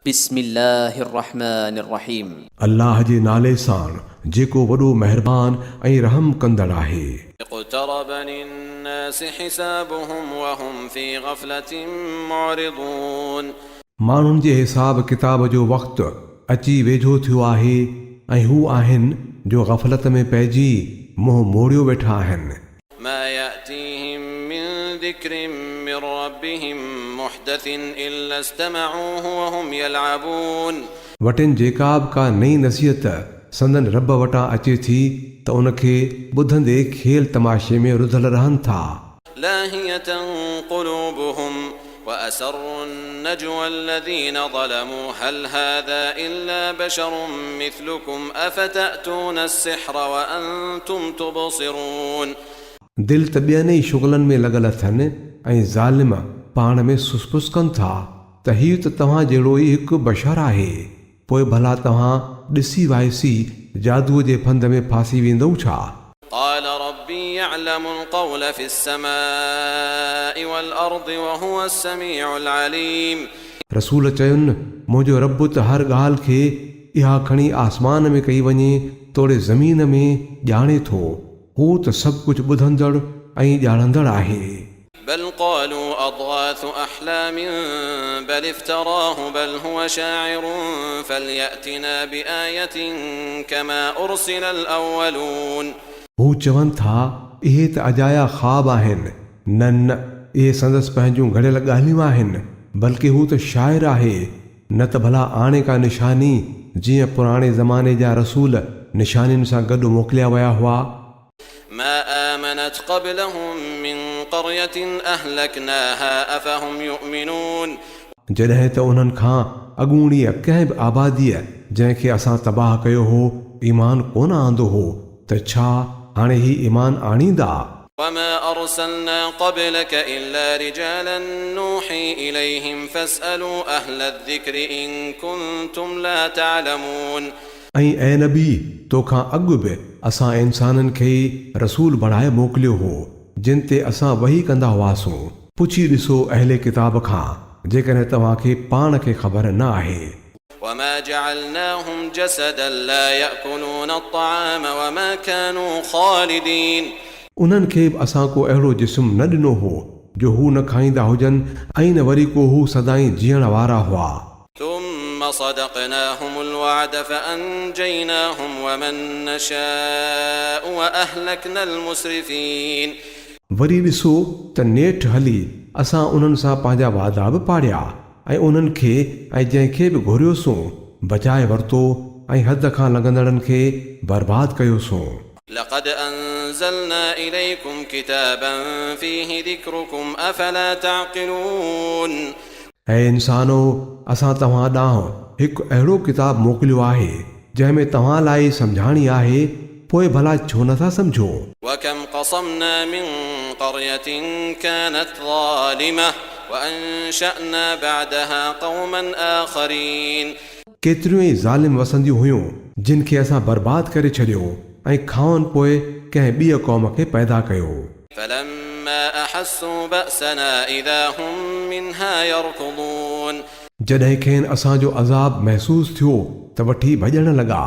बिस्मिल्लाहिर्रहमानिर्रहीम। अल्लाह जे नाले सां जेको वॾो महिरबान ऐं रहम कंदड़ आहे। اقترب للناس حسابهم وهم في غفلة معرضون। माण्हुनि जे हिसाब किताब जो वक़्तु अची वेझो थियो आहे ऐं हू आहिनि जो गफ़लत में पइजी मुंहुं मोड़ियो वेठा आहिनि। ما يأتيهم من ذكر من ربهم محدث إلا استمعوه وهم يلعبون। वटिन जेका बि का नई नसीहत संदन रब वटां अचे थी त उनखे ॿुधंदे खेल तमाशे में रुधल रहनि था। لاهية قلوبهم وأسروا النجوى الذين ظلموا هل هذا إلا بشر مثلكم أفتأتون السحر وأنتم تبصرون। दिल त ॿियनि ई शुगलनि में लॻल अथनि ऐं ज़ालिम पाण में सुसपुस कनि था त हीउ त तव्हां जहिड़ो ई हिकु बशर आहे, पोइ भला तव्हां ॾिसी वाइसी जादूअ जे फंद में फासी वेंदो छा? قال ربي يعلم القول في السماء والأرض وهو السميع العليم। रसूल चयुनि मुंहिंजो रब त हर ॻाल्हि खे इहा खणी आसमान में कई वञे तोड़े ज़मीन में ॼाणे थो, हू त सभु कुझु ॿुधंदड़ ऐं ॼाणंदड़ आहे। بل قالوا أضغاث أحلام بل افتراه بل هو شاعر فليأتنا بآية كما أرسل الأولون। हू चवनि था इहे त अजाया ख़्वाब आहिनि, न न इहे संदसि पंहिंजूं घड़ियल ॻाल्हियूं आहिनि, बल्कि हू त शाइर आहे। न त भला आणे का निशानी जीअं पुराणे ज़माने जा रसूल निशानियुनि सां गॾु मोकिलिया विया हुआ। ما آمنت قبلهم من قرية أهلكناها أفهم يؤمنون। जॾहिं त उन्हनि खां अॻूणीअ कंहिं बि आबादीअ जंहिंखे असां तबाह कयो हो ईमान कोन आंदो हो त छा हाणे ही ईमान आणींदा؟ وما أرسلنا قبلك إلا رجالا نوحي إليهم فاسألوا أهل الذكر إن كنتم لا تعلمون। ऐं ऐं नबी तोखां अॻु बि असां इंसाननि खे रसूल बणाए मोकिलियो हो जिन ते असां वही कंदा हुआसीं, पुछी ॾिसो अहले किताब खां जेकॾहिं तव्हांखे पाण खे ख़बर न आहे। وما جعلناهم جسدا لا يأكلون الطعام وما كانوا خالدين। उन्हनि खे बि असां को अहिड़ो जिस्म न ॾिनो हो जो हू न खाईंदा हुजनि ऐं न वरी को हू सदाईं जीअण वारा हुआ। ثم صدقناهم الوعد فأنجيناهم ومن نشاء وأهلكنا المسرفين। वरी ॾिसो त नेठि हली असां उन्हनि सां पंहिंजा वादा बि पाड़िया ऐं उन्हनि खे ऐं जंहिंखे बि घुरियोसूं बचाए वरितो ऐं हद खां लॻंदड़नि खे बर्बाद कयोसूं। لقد أنزلنا إليكم كتابا فيه ذكركم أفلا تعقلون। ऐं इंसानो असां तव्हां ॾांहुं हिकु अहिड़ो किताबु मोकिलियो आहे जंहिंमें तव्हां लाइ सम्झाणी आहे, पोइ भला छो नथा सम्झो? وكم قصمنا من قرية كانت ظالمة وأنشأنا بعدها قوما آخرين। केतिरियूं ई ज़ालिम वसंदियूं हुयूं जिन खे असां बर्बाद करे छॾियो ऐं खाउनि पोइ कंहिं ॿिए क़ौम खे पैदा कयो। فلما أحسوا بأسنا إذا هم منها يركضون। जॾहिं खेनि असांजो अज़ाब महसूस थियो त वठी भॼण लॻा।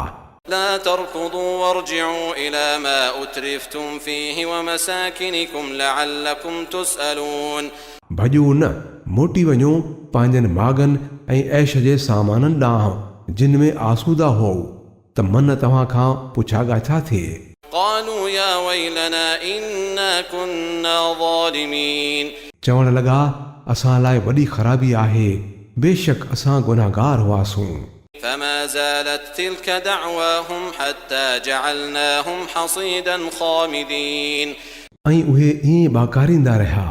لا تركضوا وارجعوا إلى ما أترفتم فيه ومساكنكم لعلكم تسألون। भॼो न, मोटी वञो पंहिंजनि माॻनि ऐं ऐश जे सामाननि ॾांहुं जिन में आसूदा हो त मन तव्हां खां पुछा ॻाछा थिए। قالوا يا ويلنا إنا كنا ظالمين। चवण लॻा असां लाइ वॾी ख़राबी आहे, बेशक असां गुनाहगार हुआसीं। فما زالت تلك دعواهم حتى جعلناهم حصيدا خامدين। ऐं उहे ईअं बाकारींदा रहिया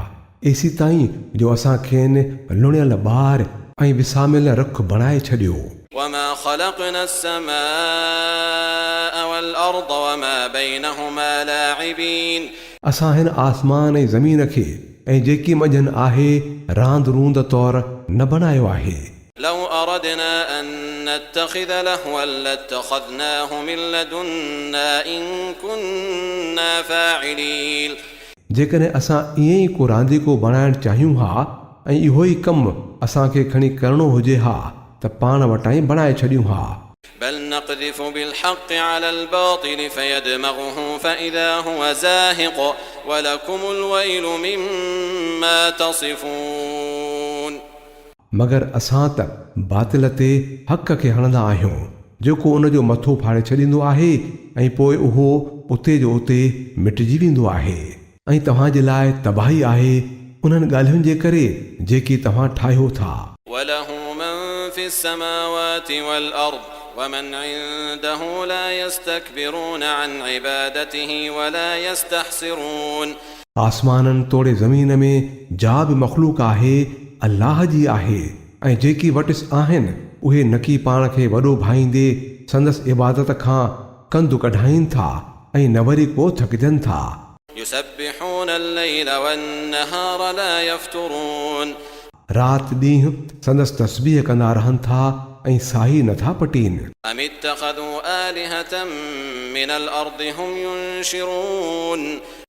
एसी ताईं जो असां खेनि लुणियल ॿार ऐं विसामियल रख बणाए छॾियो। وما خلقنا السماء والأرض وما بينهما لاعبين। असां हिन आसमान ऐं ज़मीन खे ऐं जेकी मंझंदि आहे रांदि रूंद तौरु न बनायो आहे। لو أردنا أن نتخذ لهوا لاتخذناه من لدنا إن كنا فاعلين। जेकॾहिं असां ईअं ई को रांदीको बणाइणु चाहियूं हा ऐं इहो ई कमु असांखे खणी करणो हुजे हा त पाण वटां ई बणाए छॾियूं हा। بل نقذف بالحق على الباطل فيدمغه فإذا هو زاهق ولكم الويل مما تصفون मगर असां त बातिल ते हक़ खे हणंदा आहियूं जेको उन जो मथो फाड़े छॾींदो आहे ऐं पोइ उहो उते जो उते मिटिजी वेंदो आहे ऐं तव्हांजे लाइ तबाही आहे उन्हनि ॻाल्हियुनि जे करे जेकी तव्हां ठाहियो था। وله من في السماوات والأرض ومن عنده لا يستكبرون عن عبادته ولا يستحسرون आसमाननि तोड़े ज़मीन में जा बि मख़लूक आहे अल्लाह जी आहे ऐं जेकी वटिस आहिनि उहे नकी पाण खे वॾो भाईंदे संदसि इबादत खां कंदु कढाइनि था ऐं न वरी को थकिजनि था। يسبحون الليل والنهار لا يفترون राति ॾींहुं संदसि तस्बीह कंदा रहनि था ऐं साही नथा पटीनि। أم اتخذوا آلهة من الأرض هم ينشرون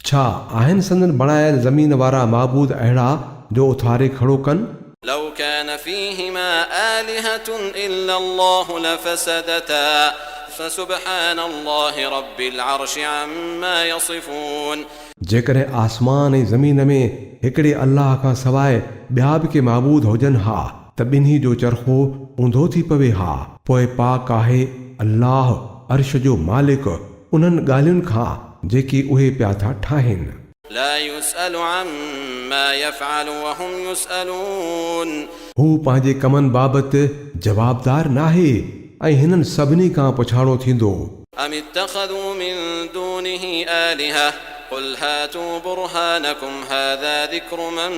छा आहिनि संदन बणायल ज़मीन वारा माबूद अहिड़ा जो उथारे खड़ो कनि। لو كان فيهما آلهة إلا الله لفسدتا فسبحان الله رب العرش عما يصفون जेकॾहिं आसमान ऐं ज़मीन में हिकिड़े अल्लाह खां सवाइ ॿिया बि के माबूद हुजनि हा त ॿिन्ही जो चरखो ऊंधो थी पवे हा। पोइ पाक आहे अल्लाह अर्श जो मालिक उन्हनि ॻाल्हियुनि खां जेकी उहे पिया था ठाहिनि। لا يسأل عما يفعل وهم يسألون हू पंहिंजे कमनि बाबति जवाबदार नाहे ऐं हिननि सभिनी खां पुछाणो थींदो। أم اتخذوا من دونه آلهة قل هاتوا برهانكم هذا ذكر من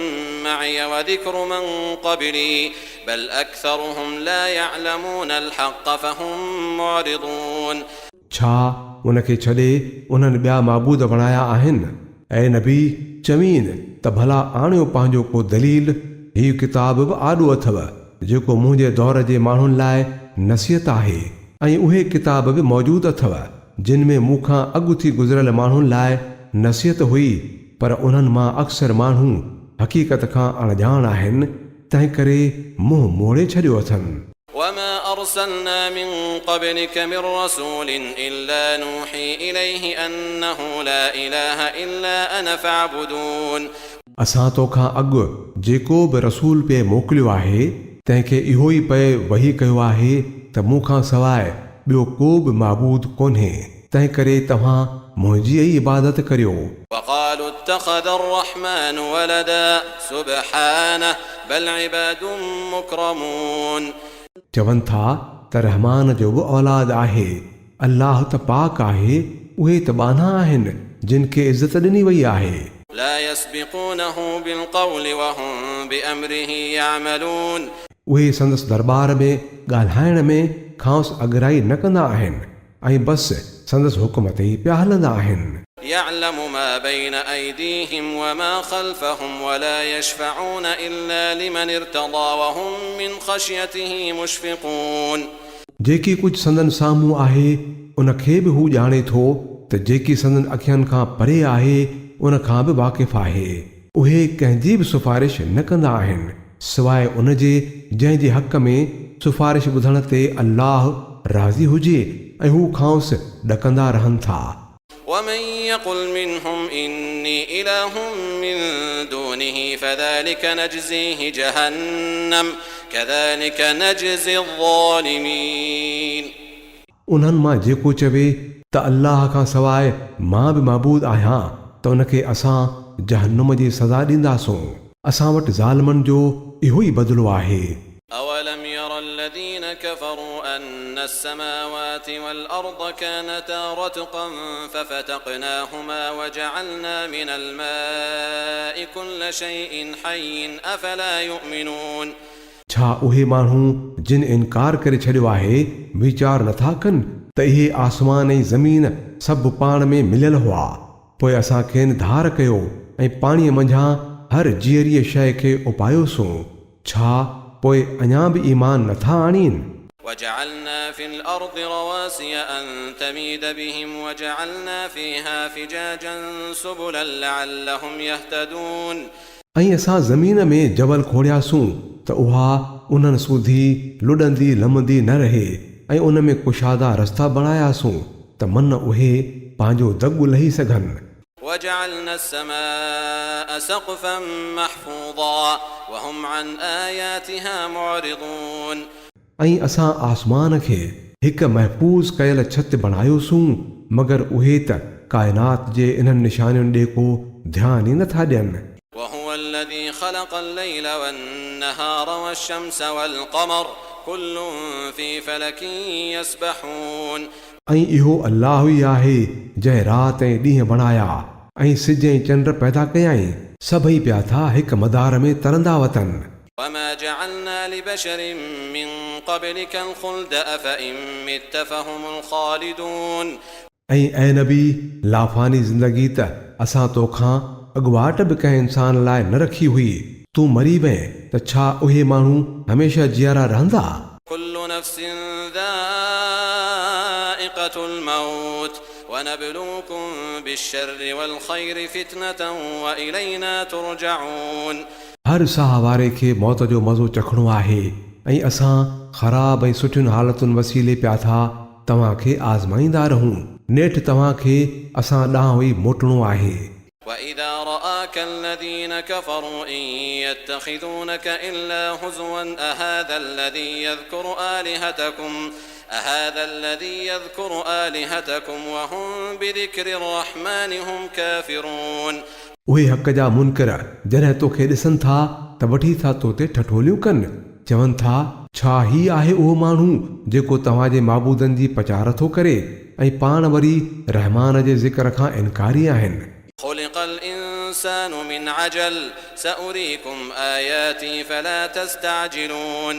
معي وذكر من قبلي بل أكثرهم لا يعلمون الحق فهم معرضون छा उनखे छॾे उन्हनि ॿिया माबूद बणाया आहिनि। ऐं नबी चवीनि त भला आणियो पंहिंजो को दलील हीउ किताब बि आॾो अथव जेको मुंहिंजे दौर जे माण्हुनि लाइ नसीहत आहे ऐं उहे किताब बि मौजूदु अथव जिन में मूंखां अॻु थी गुज़िरियल माण्हुनि लाइ नसीहत हुई पर उन्हनि मां अक्सर माण्हू हक़ीक़त खां अणॼाण आहिनि तंहिं करे मुंहुं मोड़े छॾियो अथनि। وما أرسلنا من قبلك من رسول إلا نوحي إليه أنه لا إله إلا أنا فاعبدون असां तोखां अॻु जेको बि रसूल पे मोकिलियो आहे तंहिंखे इहो ई पए वही कयो आहे त मूंखां सवाइ ॿियो को बि माबूद कोन्हे तंहिं करे तव्हां मुंहिंजी ई इबादत करियो। وقالوا اتخذ الرحمن ولدا سبحانه بل عباد مكرمون चवनि था त रहमान जो बि औलाद आहे अल्लाह त पाक आहे उहे त बाना आहिनि जिन खे इज़त ॾिनी वई आहे। لا يسبقونه بالقول وهم بأمره يعملون उहे संदसि दरबार में ॻाल्हाइण में खांसि अॻराई न कंदा आहिनि ऐं बसि संदसि हुकुम ते ई पिया हलंदा आहिनि। يعلم ما بين أيديهم وما خلفهم ولا يشفعون إلا لمن ارتضى وهم من خشيته مشفقون जेकी कुझु संदन साम्हूं आहे उन खे बि हू ॼाणे थो त जेकी संदन अखियुनि खां परे आहे उन खां बि वाक़िफ़ आहे। उहे कंहिंजी बि सिफारिश न कंदा आहिनि सवाइ उन जे जंहिंजे हक़ में सिफारिश ॿुधण ते अल्लाह राज़ी हुजे ऐं हू खांसि ॾकंदा रहनि था। ومن يقل منهم إني إله من دونه فذلك نجزيه جهنم كذلك نجزي الظالمين उन्हनि मां जेको चवे त अल्लाह खां सवाइ मां बि माबूद आहियां त उनखे असां जहन्नुम जी सज़ा ॾींदासूं। असां वटि ज़ालिमनि जो इहो ई बदिलो आहे। أولم ير الذين كفروا أن السماوات والأرض كانتا رتقا ففتقناهما وجعلنا من الماء كل شيء حي أفلا يؤمنون छा उहे माण्हू जिन इनकार करे छॾियो आहे वीचार नथा कनि त इहे आसमान ऐं ज़मीन सभु पाण में मिलियल हुआ पोइ असां खेनि धार कयो ऐं पाणीअ मंझां हर जीअरीअ शइ खे उपायोसूं छा पोइ अञा बि ईमान नथा आणीनि। وجعلنا في الأرض رواسي أن تميد بهم وجعلنا فيها فجاجا سبلا لعلهم يهتدون ऐं असां ज़मीन में जबल खोड़ियासूं त उहा उन्हनि सूधी लुॾंदी लमंदी न रहे ऐं उन में कुशादा रस्ता बणायासूं त मन उहे पंहिंजो दॻु लही सघनि وجعلنا السماء سقفا محفوظا وهم عن آياتها معرضون ऐं असां आसमान खे हिकु महफ़ूज़ कयल छत बणायोसूं मगर उहे त काइनात जे इन्हनि निशानियुनि ॾे को ध्यानु ई नथा ॾियनि وهو الذي خلق الليل والنهار والشمس والقمر كل في فلك يسبحون ऐं इहो अल्लाह ई आहे जंहिं राति ऐं ॾींहं बणाया ऐं सिज ऐं चंड पैदा कयाई सभई पिया था हिकु मदार में तरंदा वतनि وما جعلنا لبشر من قبلك الخلد أفإن مت فهم الخالدون ऐं ऐं नबी लाफ़ानी ज़िंदगी त असां तोखां अॻुवाट बि कंहिं इंसान लाइ न रखी हुई तूं मरी वएं त छा उहे माण्हू हमेशह जीअरा रहंदा كل نفس ذائقة الموت ونبلوكم بالشر والخير فتنة وإلينا ترجعون हर साह वारे खे मौत जो मज़ो चखणो आहे ऐं असां ख़राब ऐं सुठियुनि हालतुनि वसीले पिया था तव्हांखे आज़माईंदा रहूं नेठि तव्हांखे असां ॾांहुं ई मोटणो आहे وإذا رآك الذين كفروا إن يتخذونك إلا هزوا أهذا الذي يذكر آلهتكم وهم بذكر الرحمن هم كافرون उहे हक़ जा मुनकर जॾहिं तोखे ॾिसनि था त वठी था तो ते ठठोलियूं कनि चवनि था छा ही आहे उहो माण्हू जेको तव्हांजे माबूदनि जी पचार थो करे ऐं पाण वरी रहमान जे ज़िक्र खां इनकारी आहिनि خلق الإنسان من عجل سأريكم آياتي فلا تستعجلون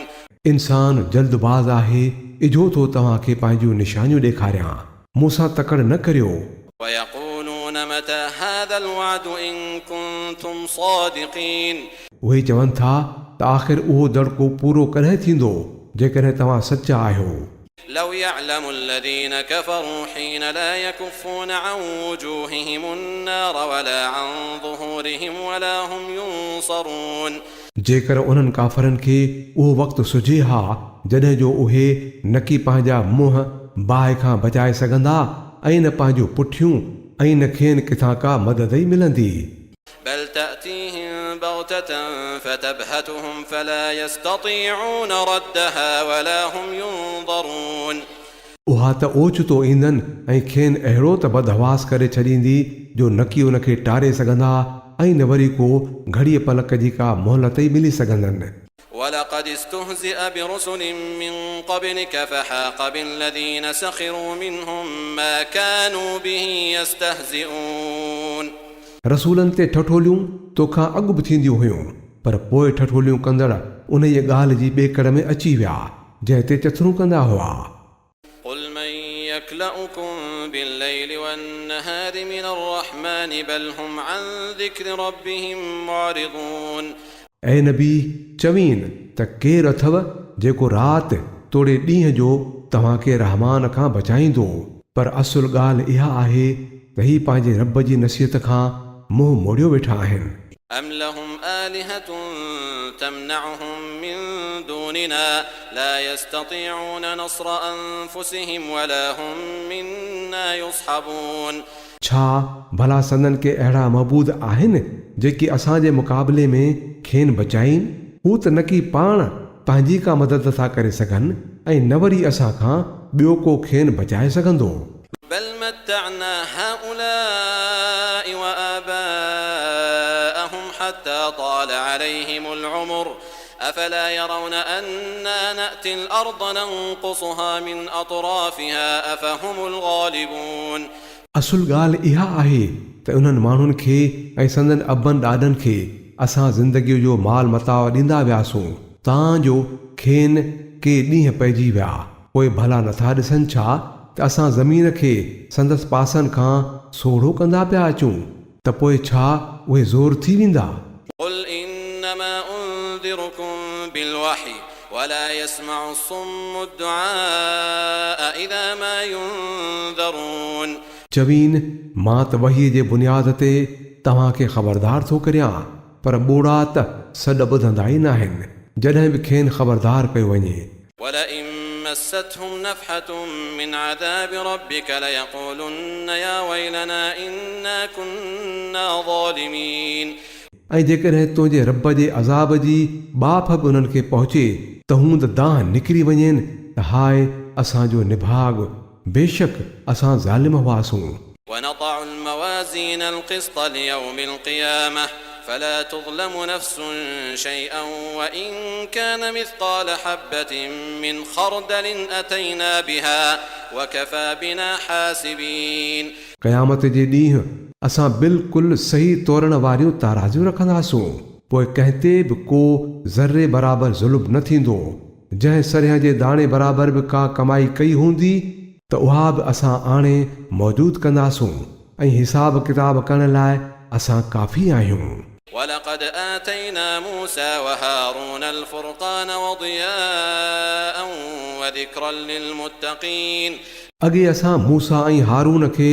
इंसान जल्दबाज़ आहे इजो थो तव्हांखे पंहिंजूं निशानियूं ॾेखारियां मूंसां तकड़ न करियो ويقولون متى هذا الوعد إن كنتم صادقين उहे चवनि था त आख़िर उहो दड़को पूरो कॾहिं थींदो जेकॾहिं तव्हां सचा आहियो لو يعلم الذين كفروا حين لا يكفون عن وجوههم النار ولا عن ظهورهم ولا هم ينصرون जेकर उन्हनि काफ़रनि खे उहो वक़्तु सुझे हा जॾहिं जो उहे न की पंहिंजा मुंहं बाहि खां बचाए सघंदा ऐं न पंहिंजूं पुठियूं ऐं न खेनि किथां का मदद ई मिलंदी بل تأتيهم بغتة فتبهتهم فلا يستطيعون ردها ولا هم ينظرون उहा त ओचितो ईंदनि ऐं खेनि अहिड़ो त बदहवास करे छॾींदी जो न की उनखे टारे सघंदा ऐं न वरी को घड़ीअ पलक जी का मोहलत ई मिली सघंदनि ولقد استهزئ برسل من قبلك فحاق بالذين سخروا منهم ما كانوا به يستهزئون रसूलनि ते ठठोलियूं तोखां अॻु बि थींदियूं हुयूं पर पोइ ठठोलियूं कंदड़ उन ई ॻाल्हि जी ॿेकड़ में अची विया जंहिं ते चथरूं कंदा हुआ قل من يكلؤكم بالليل والنهار من الرحمن بل هم عن ذكر ربهم معرضون ऐं नबी चवीन त केरु अथव जेको राति तोड़े ॾींहं जो तव्हांखे रहमान खां बचाईंदो पर असुल ॻाल्हि इहा आहे त ही पंहिंजे रब जी नसीहत खां मुंहुं मोड़ियो वेठा आहिनि أم لهم آلهة تمنعهم من دوننا لا يستطيعون نصر أنفسهم ولا هم منا يصحبون छा भला संदन के अहिड़ा मबूद आहिनि जेकी असांजे मुक़ाबले में खेनि बचाइनि हू त न की पाण पंहिंजी का मदद था करे सघनि ऐं न वरी असां खां ॿियो को खेनि बचाए सघंदो بل متعنا هؤلاء وآباءهم حتى طال عليهم العمر أفلا يرون أنا نأتي الأرض ننقصها من أطرافها أفهم الغالبون असुल ॻाल्हि इहा आहे त उन्हनि माण्हुनि खे ऐं संदन अबनि ॾाॾनि खे असां ज़िंदगीअ जो माल मताव ॾींदा वियासूं तव्हांजो खेनि के ॾींहं पइजी विया पोइ भला नथा ॾिसनि छा त असां ज़मीन खे संदसि पासनि खां सोढ़ो कंदा पिया अचूं त पोइ छा उहे ज़ोर थी वेंदा قل إنما أنذركم بالوحي ولا يسمع الصم الدعاء إذا ما ينذرون चवीन मां त वहीअ जे बुनियाद ते तव्हांखे ख़बरदार थो करियां पर ॿोड़ा त सॾ ॿुधंदा ई न आहिनि जॾहिं बि खेनि ख़बरदार कयो वञे. ولئن مستهم نفحة من عذاب ربك ليقولن يا ويلنا إنا كنا ظالمين. ऐं जेकॾहिं तुंहिंजे रब जे अज़ाब जी ॿाफ बि उन्हनि खे पहुचे त हू त दांह निकिरी वञनि त हाय असांजो निभाग बेशक असां ज़ालिम हुआसूं. ونضع الموازين القسط ليوم القيامة فلا تظلم نفس شيئا وإن كان مثقال حبة من خردل أتينا بها وكفى بنا حاسبين. क़यामत जे ॾींहुं असां बिल्कुलु सही तोरण वारियूं ताराज़ियूं रखंदासूं पोइ कंहिं ते बि को ज़र्रे बराबरि ज़ुल्म न थींदो. जंहिं सरिहं जे दाणे बराबरि बि का कमाई कई हूंदी त उहा बि असां आणे मौजूदु कंदासूं ऐं हिसाब किताब करण लाइ असां काफ़ी आहियूं. ولقد آتينا موسى وهارون الفرقان وضياء وذكرا للمتقين. अॻे असां मूसा ऐं हारून खे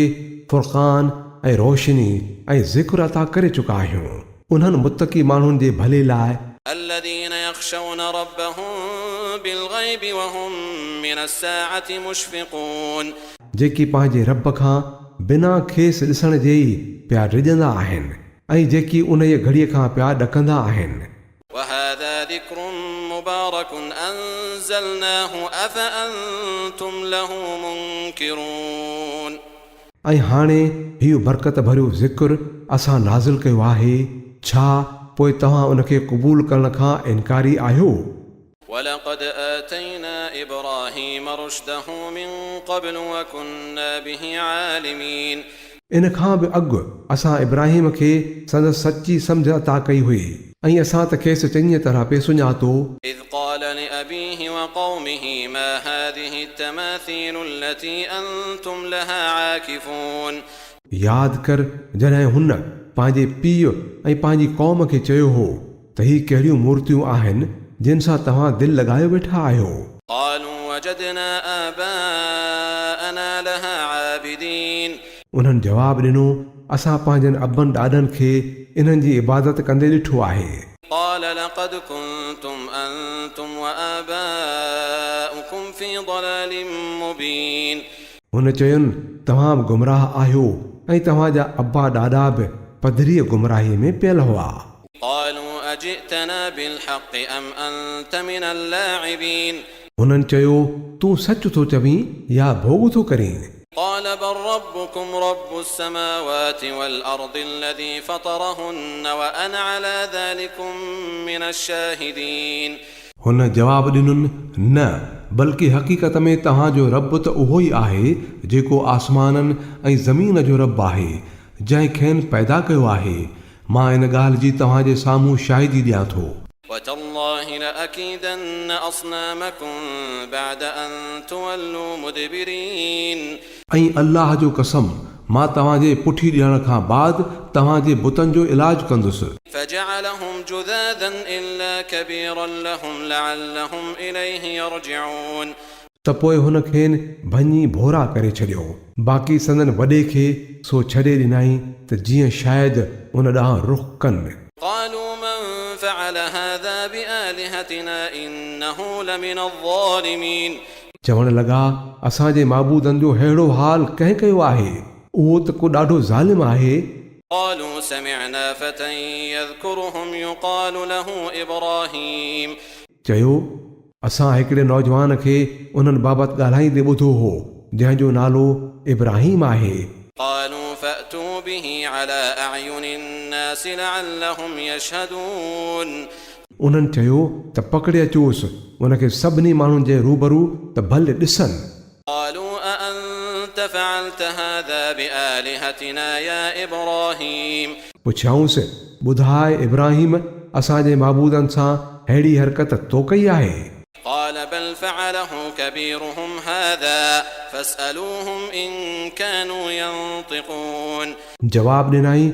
फुरक़ान ऐं रोशनी ऐं ज़िक्र अता करे चुका आहियूं उन्हनि मुतक़ी माण्हुनि जे भले लाइ الذين يخشون ربهم بالغيب وهم من الساعة مشفقون. जेकी पंहिंजे रब खां बिना खेसि ॾिसण जे ई पिया डिॼंदा आहिनि ऐं जेकी उन ई घड़ीअ खां पिया ॾकंदा आहिनि. وهذا ذكر مبارك أنزلناه أفأنتم له منكرون. ऐं हाणे हीउ बरकत भरियो ज़िक्र असां नाज़िल कयो आहे छा पोइ तव्हां उनखे क़बूल करण खां इनकारी आहियो. ولقد آتينا إبراهيم رشده من قبل وكنا به عالمين. इन खां बि अॻु असां इब्राहिम खे संदसि सची सम्झ अता कई हुई ऐं असां त खेसि चङीअ तरह पे सुञातो. إذ قال لأبيه وقومه ما هذه التماثيل التي أنتم لها عاكفون. यादि कर जॾहिं हुन पंहिंजे पीउ ऐं पंहिंजी क़ौम खे चयो हो त ही कहिड़ियूं मूर्तियूं आहिनि जिन सां तव्हां दिलि लॻाए वेठा आहियो. قالوا وجدنا آباءنا لها عابدين. उन्हनि जवाबु ॾिनो असां पंहिंजनि अबनि ॾाॾनि खे इन्हनि जी इबादत कंदे ॾिठो आहे. قال لقد كنتم أنتم وآباؤكم في ضلال مبين. हुन चयुनि तव्हां बि गुमराह आहियो ऐं तव्हांजा अब्बा ॾाॾा बि पधरीअ गुमराहीअ में पियल हुआ. قالوا أجئتنا بالحق أم أنت من اللاعبين. हुननि चयो तूं सच थो चवीं या भोॻ थो करीं. قال بل ربكم رب السماوات والأرض الذي فطرهن وأنا على ذلكم من الشاهدين. हुन जवाबु ॾिनुनि न बल्कि हक़ीक़त में तव्हांजो रब त उहो ई आहे जेको आसमाननि ऐं ज़मीन जो रब आहे जंहिं खेनि पैदा कयो आहे. मां इन ॻाल्हि जी तव्हांजे साम्हूं शाहिदी ॾियां थो. وتالله لأكيدن أصنامكم بعد أن تولوا مدبرين. ऐं अल्लाह जो कसम मां तव्हांजे पुठी ॾियण खां बाद तव्हांजे बुतनि जो इलाजु कंदुसि. فجعلهم جذاذا إلا كبيرا لهم لعلهم إليه يرجعون. त पोइ हुन खेनि भञी भोरा करे छॾियो बाक़ी संदन वॾे खे सो छॾे ॾिनई त जीअं शायदि उन ॾांहुं रुख़ कनि. قالوا من فعل هذا بآلهتنا إنه لمن الظالمين. चवण लॻा असांजे माबूदनि जो अहिड़ो हाल कंहिं कयो आहे उहो त को ॾाढो ज़ालिम आहे. قالوا سمعنا فتى يذكرهم يقال له إبراهيم. चयो असां हिकिड़े नौजवान खे उन्हनि बाबति ॻाल्हाईंदे ॿुधो हो जंहिंजो नालो इब्राहिम आहे. قالوا فأتوا به على أعين الناس لعلهم يشهدون. उन्हनि चयो त पकड़े अचोसि उनखे सभिनी माण्हुनि जे रूबरू त भले ॾिसनि. قالوا أأنت فعلت هذا بآلهتنا يا إبراهيم. पुछियाऊंसि ॿुधाए इब्राहिम असांजे माबूदनि सां अहिड़ी हरकत तो कई आहे. قال بل فعله كبيرهم هذا فاسألوهم إن كانوا ينطقون. जवाबु ॾिनई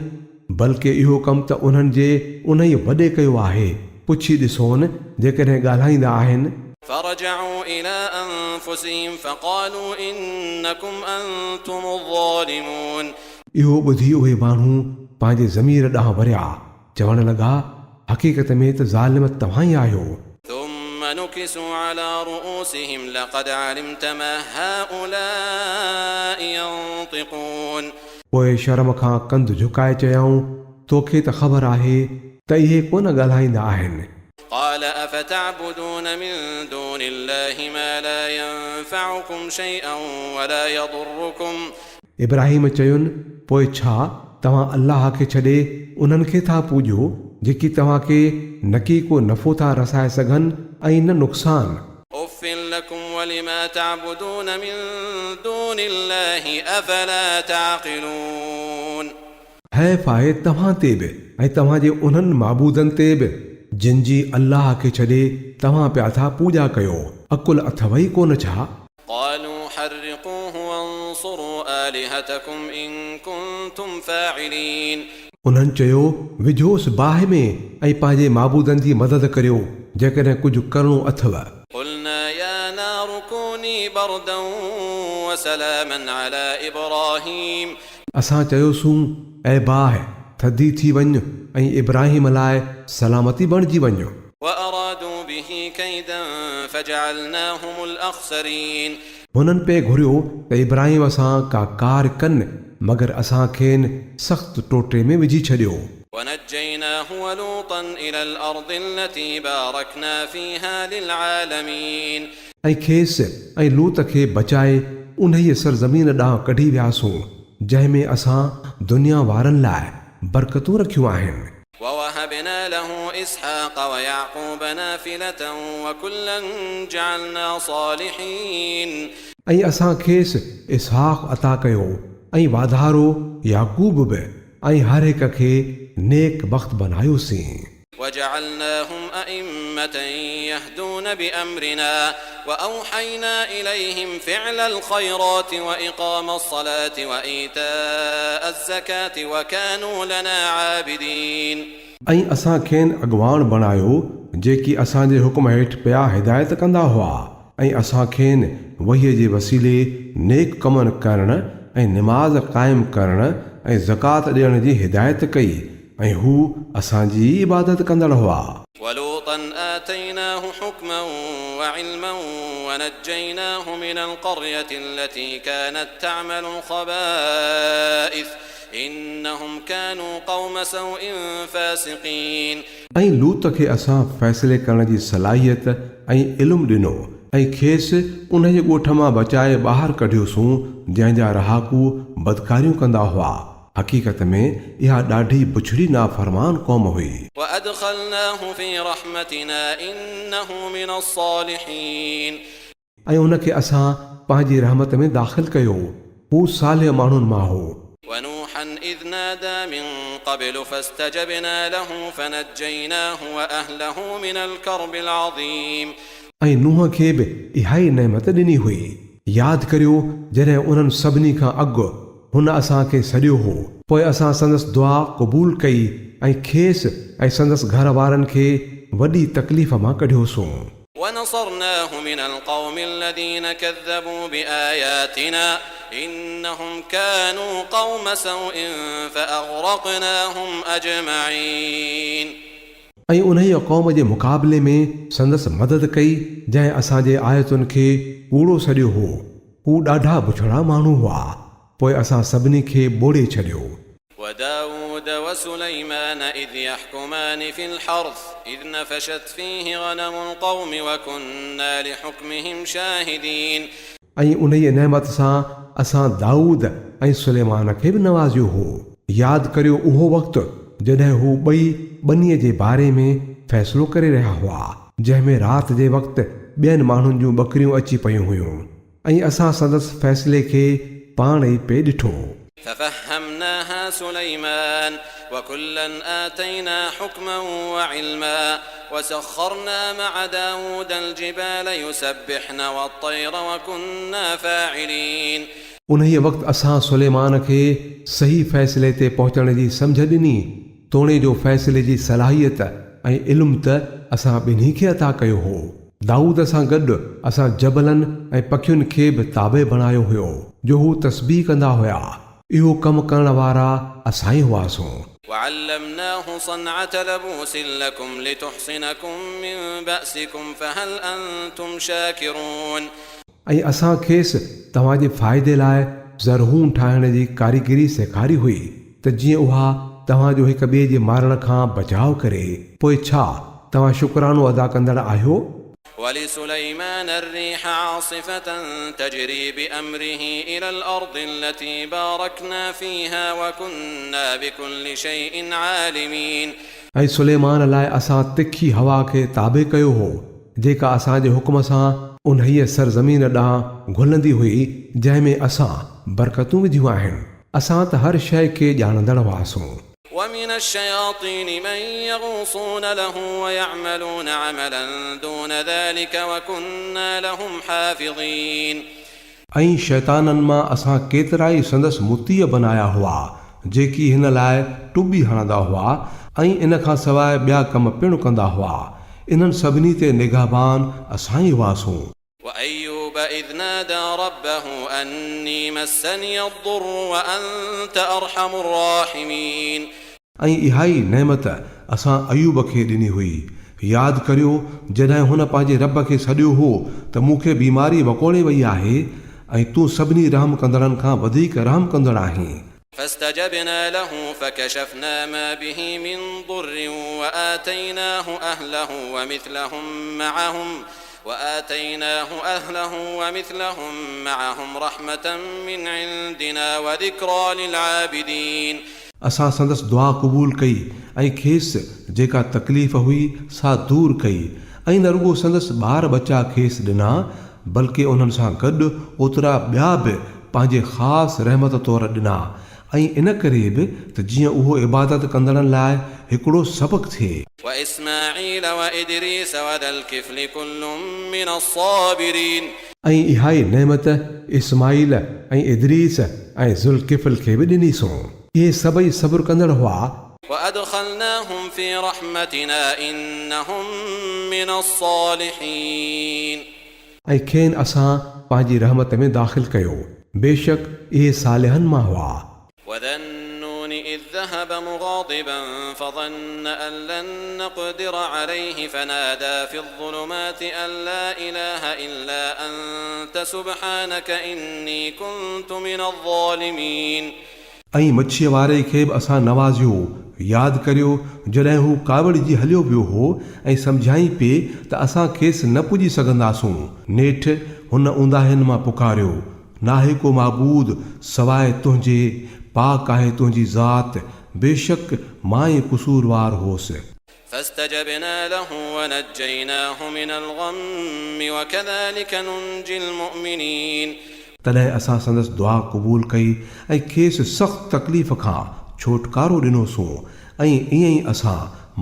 बल्कि इहो कमु त उन्हनि जे उन ई वॾे कयो आहे पुछी ॾिसोनि जेकॾहिं ॻाल्हाईंदा आहिनि. فرجعوا إلى أنفسهم فقالوا إنكم أنتم الظالمون. इहो ॿुधी उहे माण्हू पंहिंजे ज़मीर ॾांहुं वरिया चवण लॻा हक़ीक़त में त ज़ालिम तव्हां ई आहियो। ثم نكسوا على رؤوسهم لقد علمت ما هؤلاء ينطقون पोइ शर्म खां कंध झुकाए चयऊं तोखे त ख़बर आहे त इहे कोन ॻाल्हाईंदा आहिनि। قال أفتعبدون من دون الله ما لا ينفعكم شيئا ولا يضركم इब्राहिम चयुनि पोइ छा तव्हां अल्लाह खे छॾे उन्हनि खे था पूॼो जेकी तव्हांखे न की को नफ़ो था रसाए सघनि ऐं न नुक़सानु। أف لكم ولما تعبدون من دون الله أفلا تعقلون हैफ़ आहे तव्हां ते बि ऐं तव्हांजे उन्हनि माबूदनि ते बि जिन जी अल्लाह खे छॾे तव्हां पिया था पूॼा कयो। अकुल अथव ई कोन छा? قالوا حرقوه وانصروا آلهتكم إن كنتم فاعلين उन्हनि चयो विझोसि बाहि में ऐं पंहिंजे माबूदनि जी मदद करियो जेकॾहिं कुझु करिणो अथव। قلنا يا نار كوني بردا وسلاما على إبراهيم असां चयोसूं ऐं बाहि थधी थी वञ ऐं इब्राहिम लाइ सलामती बणिजी वञो। وأرادوا به كيدا فجعلناهم الأخسرين हुननि पे घुरियो त इब्राहिम सां का कार कनि मगर असां खेनि सख़्तु टोटे में विझी छॾियो। ونجيناه ولوطا إلى الأرض التي باركنا فيها للعالمين ऐं खेसि ऐं लूत खे बचाए उन्हीअ सरज़मीन ॾांहुं कढी वियासूं जंहिंमें असां दुनिया वारनि लाइ बरकतूं रखियूं आहिनि। ووهبنا له إسحاق ويعقوب نافلة وكلا جعلنا صالحين ऐं असां खेसि इसहाक़ अता कयो ऐं वाधारो याकूब बि ऐं हर हिक खे नेक वक़्त बनायोसीं। وجعلناهم أئمة يهدون بأمرنا وأوحينا إليهم فعل الخيرات وإقام الصلاة وإيتاء الزكاة وكانوا لنا عابدين ऐं असां खेनि अॻवान बणायो जेकी असांजे हुकुम हेठि पिया हिदायत कंदा हुआ ऐं असां खेनि वहीअ जे वसीले नेक कमनि करणु ऐं निमाज़ क़ाइमु करणु ऐं ज़कात ॾियण जी हिदायत कई ऐं हू असांजी इबादत कंदड़ हुआ। ولوطا آتيناه حكما وعلما ونجيناه من القرية التي كانت تعمل الخبائث إنهم كانوا قوم سوء فاسقين ऐं लूत खे असां फ़ैसिले करण जी सलाहियत ऐं इल्मु ॾिनो ऐं खेसि उन जे ॻोठ मां बचाए ॿाहिरि कढियोसूं जंहिंजा रहाकू बदकारियूं कंदा हुआ। हक़ीक़त में इहा ॾाढी बुछड़ी नाफ़रमान क़ौम हुई। وأدخلناه في رحمتنا إنه من الصالحين ऐं उनखे असां पंहिंजी रहमत में दाख़िल कयो हू साले माण्हुनि मां हो। ونوحا إذ نادى من قبل فاستجبنا له فنجيناه وأهله من الكرب العظيم ऐं नूह खे बि इहा ई नेमत ॾिनी हुई। यादि करियो जॾहिं उन्हनि सभिनी खां अॻु हुन असांखे सॾियो हो पोइ असां संदसि दुआ क़बूल कई ऐं खेसि ऐं संदसि घर वारनि खे वॾी तकलीफ़ मां कढियोसूं। ونصرناه من القوم الذين كذبوا بآياتنا إنهم كانوا قوم سوء فأغرقناهم أجمعين ऐं उन्हीअ क़ौम जे मुक़ाबले में संदसि मदद कई जंहिं असांजे आयतुनि खे कूड़ो सॾियो हो। हू ॾाढा बुछड़ा माण्हू हुआ पोइ असां सभिनी खे ॿोड़े छॾियो। وداود وسليمان إذ يحكمان في الحرث إذ نفشت فيه غنم القوم وكنا لحكمهم شاهدين ऐं उन्हीअ नेमत सां असां दाऊद ऐं सुलेमान खे बि नवाज़ियो हो। यादि करियो उहो वक़्तु जॾहिं हू ॿई ॿनीअ जे बारे में फ़ैसिलो करे रहिया हुआ जंहिंमें राति जे वक़्तु ॿियनि माण्हुनि जूं ॿकरियूं अची पयूं हुयूं ऐं असां संदसि फ़ैसिले खे पाण ई पे ॾिठो। ففهمناها سليمان وكلا آتينا حكما وعلما وسخرنا مع داود الجبال يسبحن والطير وكنا فاعلين उन्हीअ वक़्तु असां सुलेमान खे सही फ़ैसिले ते पहुचण जी सम्झ ॾिनी। तोणे जो फ़ैसिले जी सलाहियत ऐं इल्मु त असां ॿिन्ही खे अता कयो हो। दाऊद सां गॾु असां जबलनि ऐं पखियुनि खे बि ताबे बणायो हुयो जो हू तस्बीह कंदा हुया। इहो कमु करण वारा असां ई हुआसीं। وعلمناه صنعة لبوس لكم لتحصنكم من بأسكم فهل أنتم شاكرون ऐं असां खेसि तव्हांजे फ़ाइदे लाइ ज़रहूं ठाहिण जी कारीगरी सेखारी हुई त जीअं उहा तव्हांजो हिक ॿिए जे मारण खां बचाव करे पोइ छा तव्हां शुक्रानो अदा कंदड़ आहियो ولسليمان الريح عاصفة تجري بأمره إلى الأرض التي باركنا فيها وكنا بكل شيء عالمين ऐं सुलेमान लाइ असां तिखी हवा खे ताबे कयो हो जेका असांजे हुकुम सां उन्हीअ सरज़मीन ॾांहुं घुलंदी हुई जंहिंमें असां बरकतूं विधियूं आहिनि असां त हर शइ खे ॼाणंदड़ हुआसीं ومن الشياطين من يغوصون له ويعملون عملا دون ذلك وكنا لهم حافظين ऐं शैताननि मां असां केतिरा ई संदसि मुतीअ बनाया हुआ जेकी हिन लाइ टुॿी हणंदा हुआ ऐं इन खां सवाइ ॿिया कम पिणु कंदा हुआ इन्हनि सभिनी ते निगाहबान असां ई हुआसीं وأيوب إذ نادى ربه أني مسني الضر وأنت أرحم الراحمين ऐं इहा ई नेमत असां अयूब खे ॾिनी हुई यादि करियो जॾहिं हुन पंहिंजे रब खे सॾियो हो त मूंखे बीमारी वकोड़े वई आहे ऐं तूं सभिनी रहम कंदड़नि खां वधीक रहम कंदड़ आहीं فاستجبنا له فكشفنا ما به من ضر وآتيناه أهله ومثلهم رحمة من عندنا وذكرى للعابدين असां संदसि दुआ क़बूल कई ऐं खेसि जेका तकलीफ़ हुई सा दूर कई ऐं न रुॻो संदसि ॿार बचा खेसि ॾिना बल्कि उन्हनि सां गॾु ओतिरा ॿिया बि पंहिंजे ख़ासि रहमत तौरु ॾिना ऐं इन करे बि त जीअं उहो इबादत कंदड़नि लाइ हिकिड़ो सबक़ु थिए وإسماعيل وإدريس وذا الكفل كل من الصابرين ऐं इहा ई नेमत इस्माइल ऐं इदरीस ऐं ज़ुल्किफ़ल खे बि ॾिनीसूं इहे सभई सब्र कंदड़ हुआ وأدخلناهم في رحمتنا إنهم من الصالحين ऐं खेनि असां पंहिंजी रहमत में दाख़िल कयो बेशक इहे सालिहनि मां हुआ وذا النون إذ ذهب مغاضبا فظن أن لن نقدر عليه فنادى في الظلمات أن لا إله إلا أنت سبحانك إني كنت من الظالمين ऐं मच्छीअ वारे खे बि असां नवाज़ियो यादि करियो जॾहिं हू कावड़िजी हलियो वियो हो ऐं सम्झाई पिए त असां खेसि न पुॼी सघंदासूं नेठि हुन ऊंदाहिनि मां पुकारियो नाहे को माबूद सवाइ तुंहिंजे पाक आहे तुंहिंजी ज़ात बेशक मां ई कसूरवार होसि فاستجبنا له ونجيناه من الغم وكذلك ننجي المؤمنين तॾहिं असां संदसि दुआ क़बूल कई ऐं खेसि सख़्तु तकलीफ़ खां छोटकारो ॾिनोसूं ऐं ईअं ई असां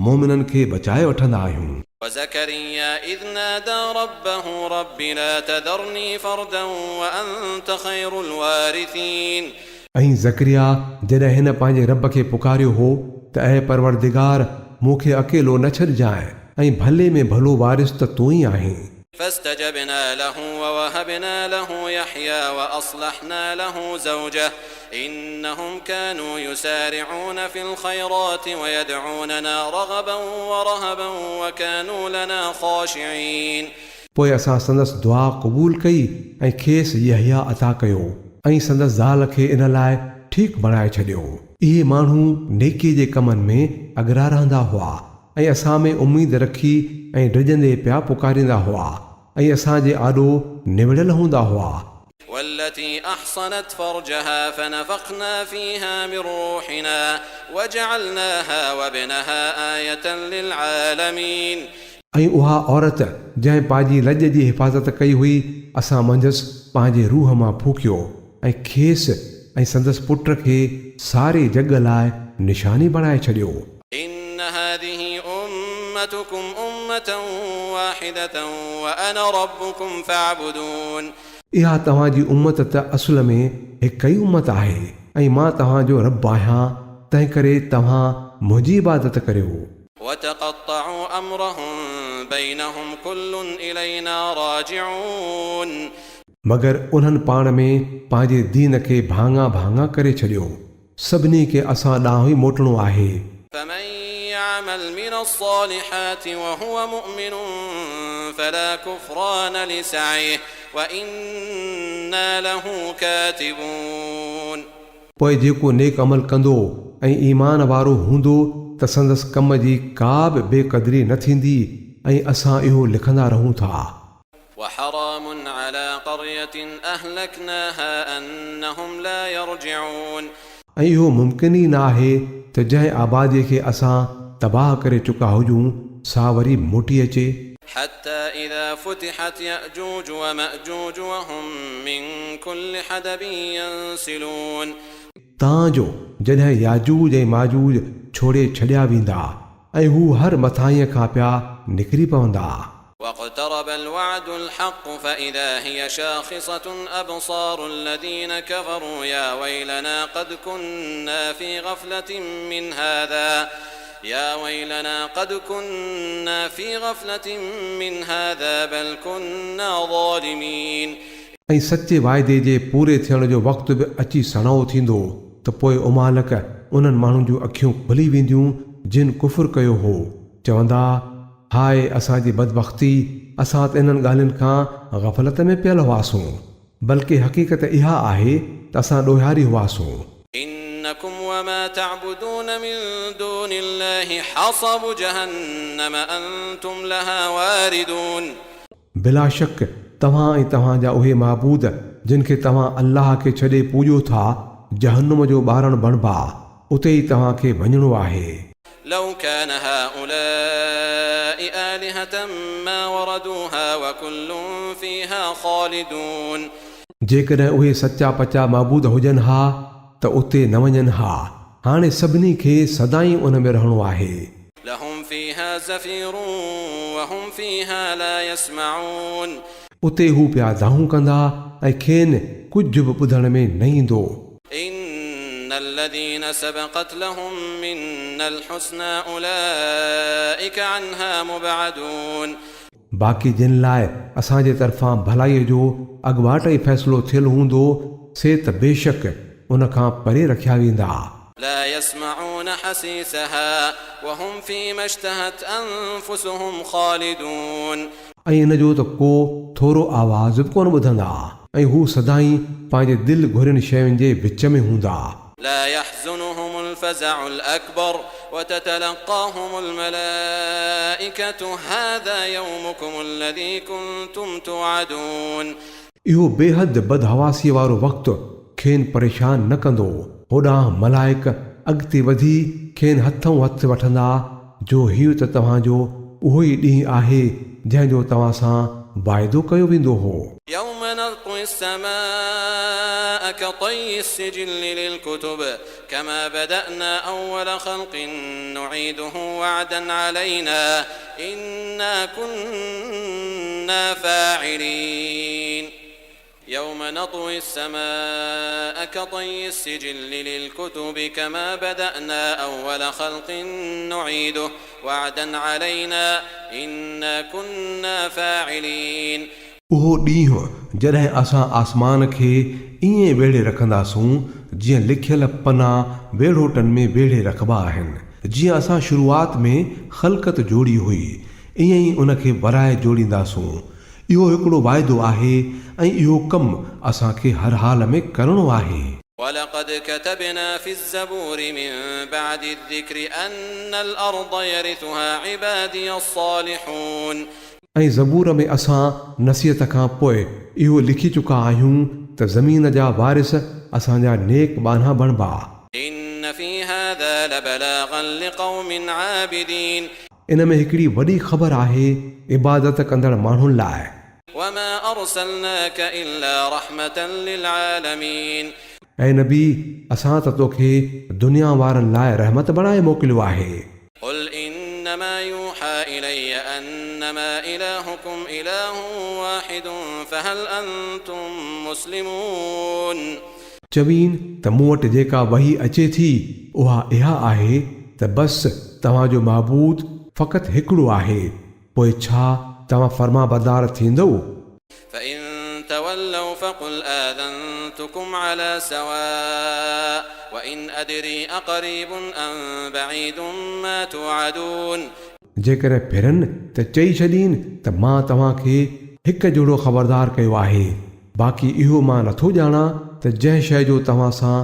मोमिननि खे बचाए वठंदा आहियूं وزكريا إذ نادى ربه رب لا تذرني فردا وأنت خير الوارثين ऐं ज़करिया जॾहिं हिन पंहिंजे रब खे पुकारियो हो त ऐं परवरदिगार मूंखे अकेलो न छॾिजांइ ऐं भले में भलो वारिस त तूं ई आहीं فاستجبنا له ووهبنا له يحيى وأصلحنا له زوجه إنهم كانوا يسارعون في الخيرات ويدعوننا رغبا ورهبا وكانوا لنا خاشعين पोइ असां संदसि दुआ क़बूल कई ऐं खेसि यहया अता कयो ऐं संदसि ज़ाल खे इन लाइ ठीकु बणाए छॾियो इहे माण्हू नेकीअ जे कमनि में अॻिरा रहंदा हुआ ऐं असां में उमेद रखी ऐं डिॼंदे पिया पुकारींदा हुआ ऐं असांजे आॾो निवड़ियल हूंदा हुआ والتي أحصنت فرجها فنفخنا فيها من روحنا وجعلناها وابنها آية للعالمين ऐं उहा औरत जंहिं पंहिंजी लॼ जी हिफ़ाज़त कई हुई असां मंझसि पंहिंजे रूह मां फूकियो ऐं खेसि ऐं संदसि पुट खे सारे जग लाइ निशानी बणाए छॾियो إن هذه أمتكم أمة واحدة وأنا ربكم فاعبدون इहा तव्हांजी उम्मत त असुल में हिकु ई उम्मत आहे ऐं मां तव्हांजो रब आहियां तंहिं करे तव्हां मुंहिंजी इबादत करियो وتقطعوا أمرهم بينهم كل إلينا راجعون मगर उन्हनि पाण में पंहिंजे दीन खे भाङा भाङा करे छॾियो सभिनी खे असां ॾांहुं ई मोटणो आहे। فمن يعمل من الصالحات وهو مؤمن فلا كفران لسعيه وإنا له كاتبون पोइ जेको नेक अमल कंदो ऐं ईमान वारो हूंदो त संदसि कम जी का बि बेक़दरी न थींदी ऐं असां इहो लिखंदा रहूं था। وحرام على قرية أهلكناها أنهم لا يرجعون ऐं इहो मुमकिन ई न आहे त जंहिं आबादीअ खे असां तबाह करे चुका हुजूं सा वरी मोटी अचे। حتى إذا فتحت يأجوج ومأجوج وهم من كل حدب ينسلون तांजो जॾहिं याजूज ऐं माजूज छोड़े छॾिया वेंदा ऐं हू हर मथाईअ खां पिया निकिरी पवंदा। واقترب الوعد الحق فإذا هي شاخصة أبصار الذين كفروا يا ويلنا قد كنا في غفلة من هذا يا ويلنا قد كنا في غفلة من هذا بل كنا ظالمين ऐं सचे वाइदे जे पूरे थियण जो वक़्तु बि अची सणो थींदो त पोइ उमालक उन्हनि माण्हुनि जूं अखियूं खुली वेंदियूं जिन कुफ़ुर कयो हो, चवंदा हाय असांजी बदबख़्ती, असां त इन्हनि ॻाल्हियुनि खां ग़फ़लत में पियल हुआसूं, बल्कि हक़ीक़त इहा आहे त असां ॾोहारी हुआसूं। إنكم وما تعبدون من دون الله حصب جهنم أنتم لها واردون बिला शक तव्हां ऐं तव्हांजा उहे महबूद जिन खे तव्हां अल्लाह खे छॾे पूॼो था जहन्नुम जो ॿारनि बणिबा, उते ई तव्हांखे वञिणो आहे। لو كان هؤلاء آلهة ما وردوها وكل فيها خالدون जेकॾहिं उहे सचा पचा महबूद हुजनि हा त उते न वञनि हा, हाणे सभिनी खे सदाईं उन में रहणो आहे। لهم فيها زفير وهم فيها لا يسمعون उते हू पिया दाहूं कंदा ऐं खेनि कुझु बि ॿुधण में न ईंदो। إن الذين سبقت لهم منا الحسنى أولئك عنها مبعدون बाक़ी जिन लाइ असांजे तरफ़ां भलाईअ जो अॻुवाट ई फ़ैसिलो थियल हूंदो से त बेशक उन खां परे रखिया वेंदा। لا يسمعون حسيسها وهم فيما اشتهت أنفسهم خالدون ऐं इन जो त को थोरो आवाज़ बि कोन ॿुधंदा ऐं हू सदाईं पंहिंजे दिलि घुरियुनि शयुनि जे विच में हूंदा। لا يحزنهم الفزع الأكبر وتتلقاهم الملائكة هذا يومكم الذي كنتم توعدون इहो बेहद बदहवासीअ वारो वक़्तु खेनि परेशान न कंदो। होॾां मलाइक अॻिते वधी खेनि हथों हथ वठंदा जो हीउ त तव्हांजो उहो ई ॾींहुं आहे जंहिंजो तव्हां सां वाइदो कयो वेंदो हो। يوم نطوي السماء كطي السجل للكتب كما بدأنا أول خلق نعيده وعدا علينا إنا كنا فاعلين يوم نطوي السماء كطي السجل للكتب كما بدأنا أول خلق نعيده وعدا علينا إنا كنا فاعلين उहो ॾींहुं जॾहिं असां आसमान खे ईअं वेढ़े रखंदासूं जीअं लिखियल पना वेढ़ोटनि में वेढ़े रखबा आहिनि, जीअं असां शुरूआत में ख़ल्क़त जोड़ी हुई ईअं ई उन खे वराए जोड़ींदासूं। इहो हिकिड़ो वाइदो आहे ऐं इहो कमु असांखे हर हाल में करणो आहे। ولقد كتبنا في الزبور من بعد الذكر أن الأرض يرثها عبادي الصالحون ऐं ज़बूर में असां नसीहत खां पोइ इहो लिखी चुका आहियूं त ज़मीन जा वारिस असांजा नेक बाना बणिबा। إن في هذا لبلاغا لقوم عابدين इन में हिकिड़ी वॾी ख़बर आहे इबादत कंदड़ माण्हुनि लाइ। وما أرسلناك إلا رحمة للعالمين ऐं नबी असां त तोखे दुनिया वारनि लाइ रहमत बणाए मोकिलियो आहे। قل إنما يوحى إلي أنما إلهكم إله واحد فهل أنتم مسلمون चवीन त मूं वटि जेका वही अचे थी उहा इहा आहे त बसि तव्हांजो महबूद फ़क़ति हिकिड़ो आहे, पोइ छा तव्हां फर्माबरदार थींदो؟ فإن تولوا فقل آذنتكم على سواء وإن أدري أقريب أم بعيد ما توعدون जेकर फिरनि त चई छॾीनि त मां तव्हांखे हिकु जोड़ो ख़बरदार कयो आहे बाक़ी इहो मां नथो ॼाणा त जंहिं शइ जो तव्हां सां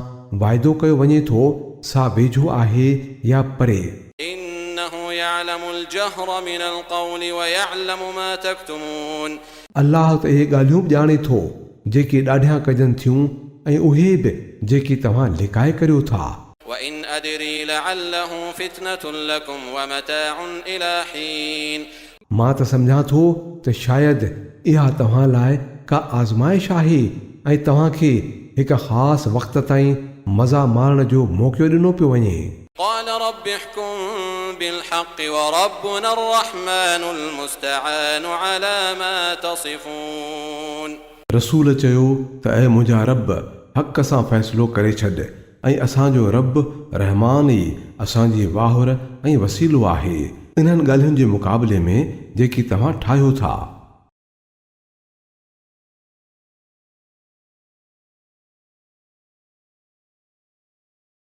वाइदो कयो वञे थो सा वेझो आहे या परे إنه يعلم الجهر من القول ويعلم ما تكتمون अल्लाह त इहे ॻाल्हियूं बि ॼाणे थो जेके ॾाढियां कजनि थियूं ऐं उहे बि जेके तव्हां लिकाए करियो था وإن أدري لعله فتنة لكم ومتاع إلى حين मां त सम्झां थो त शायदि इहा तव्हां लाइ का आज़माइश आहे ऐं तव्हांखे हिकु ख़ासि वक़्त ताईं मज़ा मारण जो मौक़ो ॾिनो पियो वञे قال رب احكم بالحق وربنا الرحمن المستعان على ما تصفون रसूल चयो त ऐं मुंहिंजा रब हक़ सां फ़ैसिलो करे छॾ ऐं असांजो रब रहमान ई असांजी वाहुर ऐं वसीलो आहे इन्हनि ॻाल्हियुनि जे मुक़ाबले में जेकी तव्हां ठाहियो था